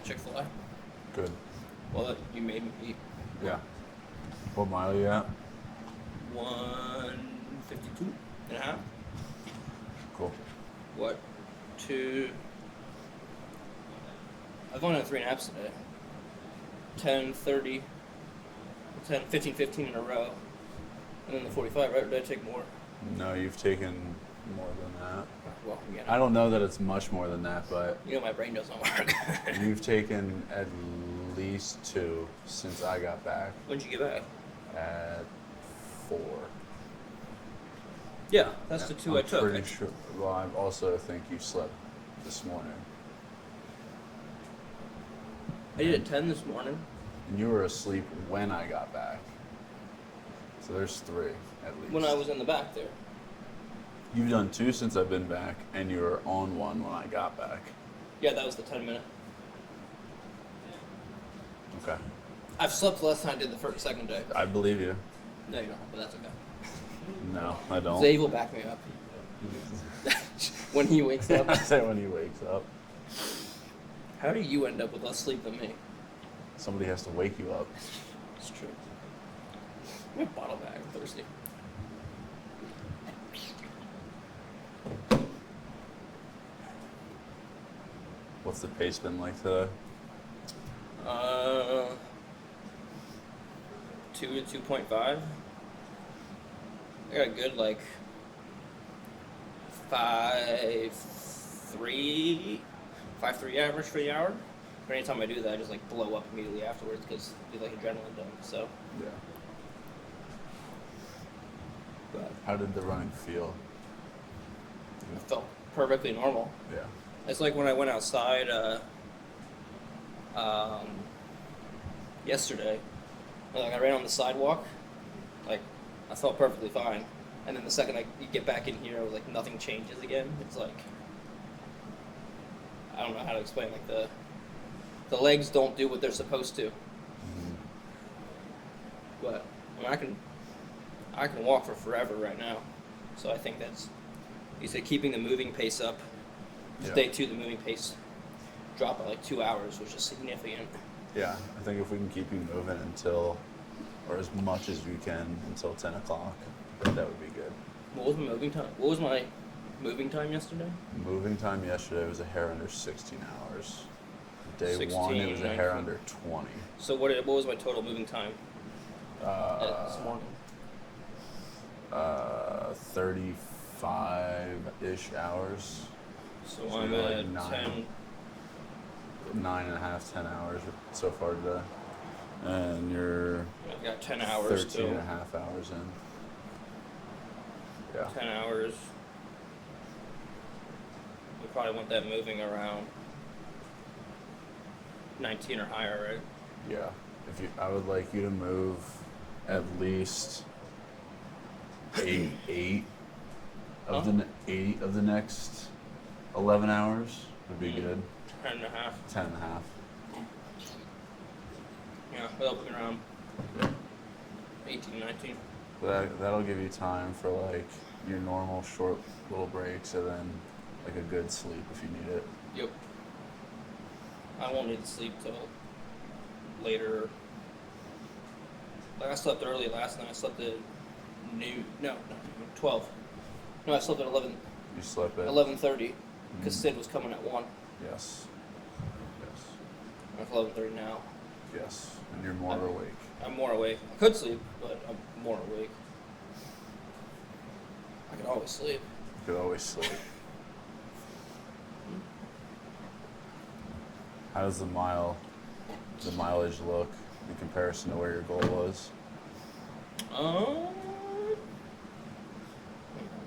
at Chick-fil-A. Good. Well, you made me eat. Yeah. What mile are you at? 152 and a half. Cool. What? I've only done 3 naps today. 10, 30, 10, 15, 15 in a row. And then the 45, right? Or did I take more? No, you've taken more than that. Well, yeah. I don't know that it's much more than that, but You know my brain doesn't work. you've taken at least 2 since I got back When'd you get back? at 4. Yeah, that's the 2 I took. Pretty sure. Well, I also think you slept this morning. I did at 10 this morning. And you were asleep when I got back. So there's 3 at least. When I was in the back there. You've done 2 since I've been back, and you were on 1 when I got back. Yeah, that was the 10 minute. Okay. I've slept less than I did the second day. I believe you. No, you don't, but that's okay. No, I don't. Zay will back me up. When he wakes up. I say when he wakes up. How do you end up with less sleep than me? Somebody has to wake you up. It's true. I'm a bottle bag. I'm thirsty. What's the pace been like today? 2 to 2.5. I got a good 5.3 average for the hour. But anytime I do that, I just blow up immediately afterwards because I do adrenaline dump. So. Yeah. But How did the running feel? it felt perfectly normal. Yeah. It's like when I went outside yesterday. I ran on the sidewalk. I felt perfectly fine. And then the second you get back in here, I was nothing changes again. It's I don't know how to explain. The legs don't do what they're supposed to. Mm-hmm. But I can walk for forever right now. So I think that's, you said keeping the moving pace up. Yeah. Day 2, the moving pace dropped by 2 hours, which is significant. Yeah, I think if we can keep you moving until, or as much as we can until 10 o'clock, that would be good. What was my moving time? What was my moving time yesterday? Moving time yesterday was a hair under 16 hours. Day 16, 1, it was a hair 19. under 20. So what was my total moving time this morning? 35-ish hours. So So I'm you're at 9 10. 9.5, 10 hours so far today. And you're I've got 10 hours 13 and a till half hours in. Yeah. 10 hours. We probably want that moving around 19 or higher, right? Yeah. I would like you to move at least eight of the next 11 hours would be good. 10 and a half. 10 and a half. Yeah, that'll put me around 18, 19. That'll give you time for your normal short little breaks and then a good sleep if you need it. Yep. I won't need to sleep till later. I slept early last night. I slept at 12. No, I slept at 11. You slept at 11:30 because Sid was coming at 1. Yes. Yes. I'm at 11:30 now. Yes. And you're more awake. I'm more awake. I could sleep, but I'm more awake. I can always sleep. You could always sleep. How does the mileage look in comparison to where your goal was?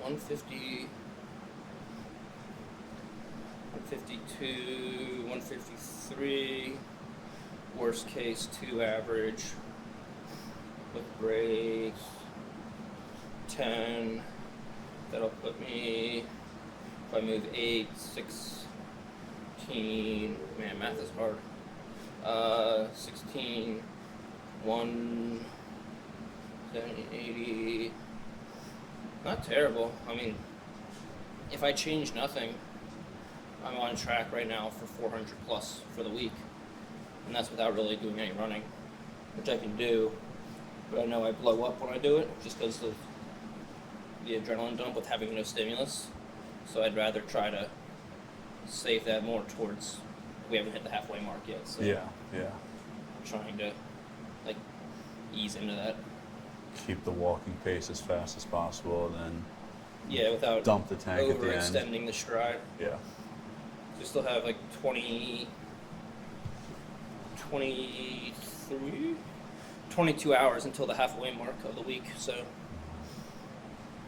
150, 152, 153, worst case 2 average, with breaks, 10, that'll put me, if I move 8, 16, man, math is hard, 16, 170, 80, not terrible. I mean, if I change nothing, I'm on track right now for 400 plus for the week. and that's without really doing any running, which I can do, but I know I blow up when I do it just because of the adrenaline dump with having no stimulus. So I'd rather try to save that more towards. We haven't hit the halfway mark yet, so Yeah. trying to like ease into that. Keep the walking pace as fast as possible, and then Yeah, without dump the tank at the end. overextending the stride. Yeah. We still have like 22 hours until the halfway mark of the week. So,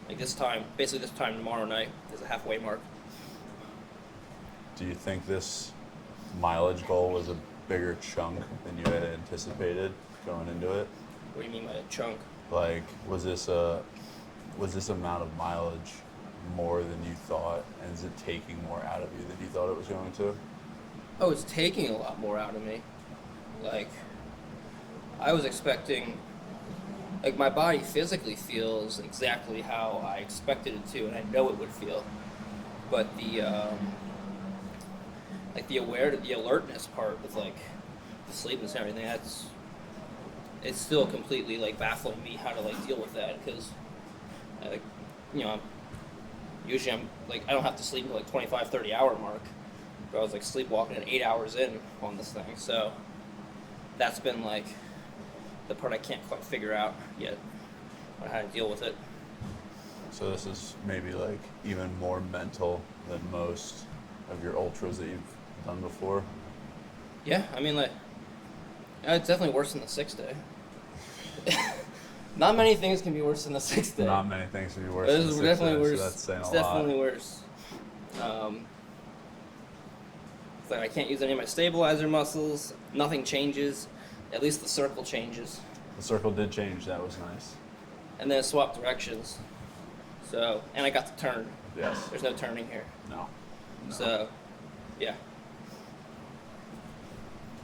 like this time tomorrow night is a halfway mark. Do you think this mileage goal was a bigger chunk than you had anticipated going into it? What do you mean by a chunk? Like, was this amount of mileage more than you thought, and is it taking more out of you than you thought it was going to? Oh, it's taking a lot more out of me. Like, I was expecting, like, my body physically feels exactly how I expected it to, and I know it would feel. But the the alertness part with, like, the sleepiness and everything, it's still completely, like, baffling me how to, like, deal with that, because, like, you know, usually I'm, like, I don't have to sleep until, like, 25, 30 hour mark. But I was, like, sleepwalking at 8 hours in on this thing, so that's been, like, the part I can't quite figure out yet on how to deal with it. So this is maybe like even more mental than most of your ultras that you've done before. Yeah, I mean, like, it's definitely worse than the 6 day. Not many things can be worse than the 6 day. Not many things can be worse This than is 6 definitely days, worse. so that's saying It's a lot. definitely worse. It's like I can't use any of my stabilizer muscles. Nothing changes. At least the circle changes. The circle did change. That was nice. And then it swapped directions. So, and I got to turn. Yes. There's no turning here. No. So, yeah.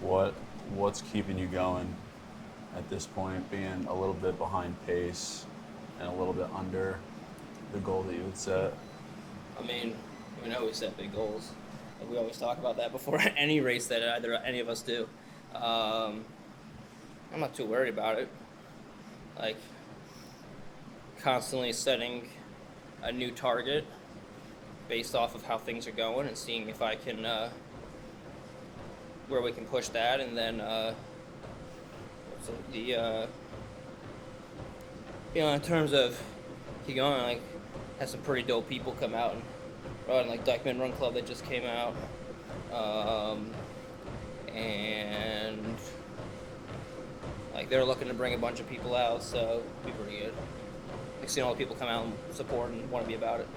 What's keeping you going at this point, being a little bit behind pace and a little bit under the goal that you had set? I mean, we know we set big goals. Like we always talk about that before any race that any of us do. I'm not too worried about it. Like, constantly setting a new target based off of how things are going and seeing if I can, where we can push that, and then, in terms of keep going, like, had some pretty dope people come out and run, like Dykeman Run Club that just came out, and like they're looking to bring a bunch of people out, so it'll be pretty good. Like seeing all the people come out and support and want to be about it.